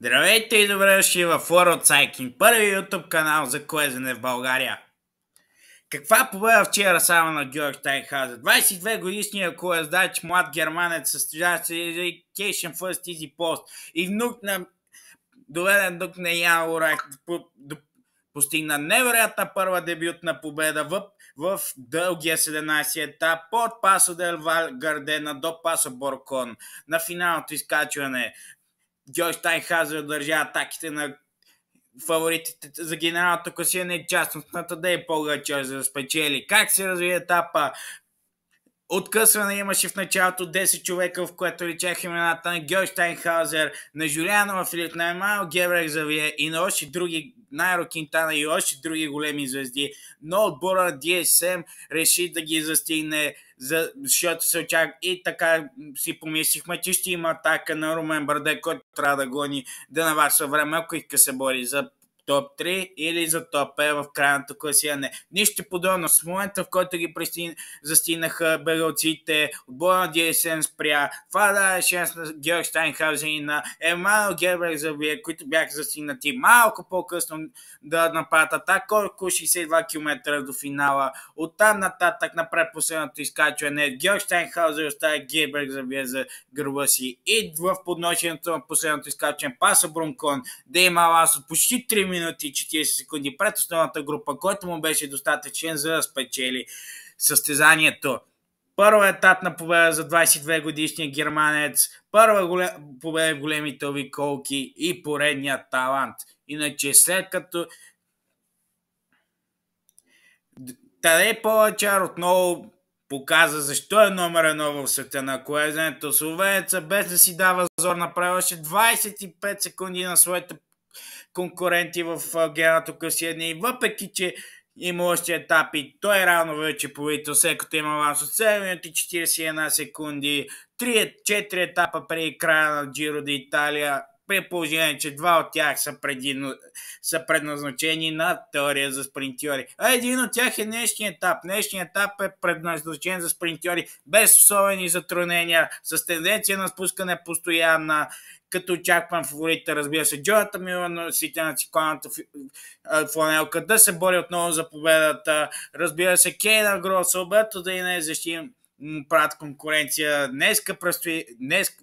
Здравейте и добре дошли в World Cycling, първи YouTube канал за колезене в България. Каква победа вчера само на Георг Стайнхаузер? 22 годишният колездач, млад германец, състезаващ се за Education First Easy Post и доведен дух на Ян Урах, постигна невероятна първа дебютна победа в дългия 17 етап от Пасо дел Гардена до Пасо Боркон. На финалното изкачване Георг Стайнхаузер държа атаките на фаворитите за генералното класиране, частност на Тадей Погачар, за да спечели. Как се разви етапа? Откъсване имаше в началото 10 човека, в което личаха имената на Георг Стайнхаузер, на Жулиано Филип, на Емаnuel Гебрехзавие и на още други, Найро Кинтана и още други големи звезди. Но отбора на DSM реши да ги застигне, защото се очаква и така си помислихме, че ще има атака на Румен Барdet, който трябва да гони, да наваксва време, ако иска се бори за топ 3 или за топ 5 в крайното класиране. Нищо подобно. В момента, в който ги застигнаха бегалците, отбора на DSM спря. Това даде шанс на Георг Стайнхаузер и на Емаnuel Гебрехзавие, които бяха застигнати малко по-късно да направят атака, около 62 км до финала. Оттам нататък на предпоследното изкачване Георг Стайнхаузер оставя Гебрехзавие за гърба си и в подношението на последното изкачване Пасо Боркон да има лас от почти 3 минути и 40 секунди пред основната група, който му беше достатъчен за да спечели състезанието. Първа етапна победа за 22 годишния германец, първа победа в големите обиколки и поредният талант. Иначе след като Тадей Погачар отново показа защо е номер 1 в света на колезенето. Словенеца без да си дава зор направяше 25 секунди на своите конкуренти в генералното класиране и въпреки, че има още етапи, той е равно вече победител, след като има аванс от 7 минути 41 секунди, 4 етапа преди края на Джиро де Италия, при положение, че два от тях са предназначени на теория за спринтьори. А един от тях е днешният етап. Днешният етап е предназначен за спринтьори без особени затруднения, с тенденция на спускане постоянна, като очаквам фаворита, разбира се, Джонатан Мюлър, носител на циклоната фланелка, да се бори отново за победата. Разбира се, Кейна Грос, Алберто Дейнес защитим правят конкуренция. Днес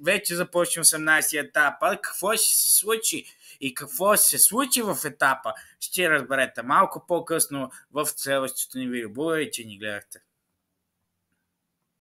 вече започва 18 етапа. Какво ще се случи? И какво се случи в етапа? Ще разберете малко по-късно в следващото ни видео. Благодаря, че ни гледахте.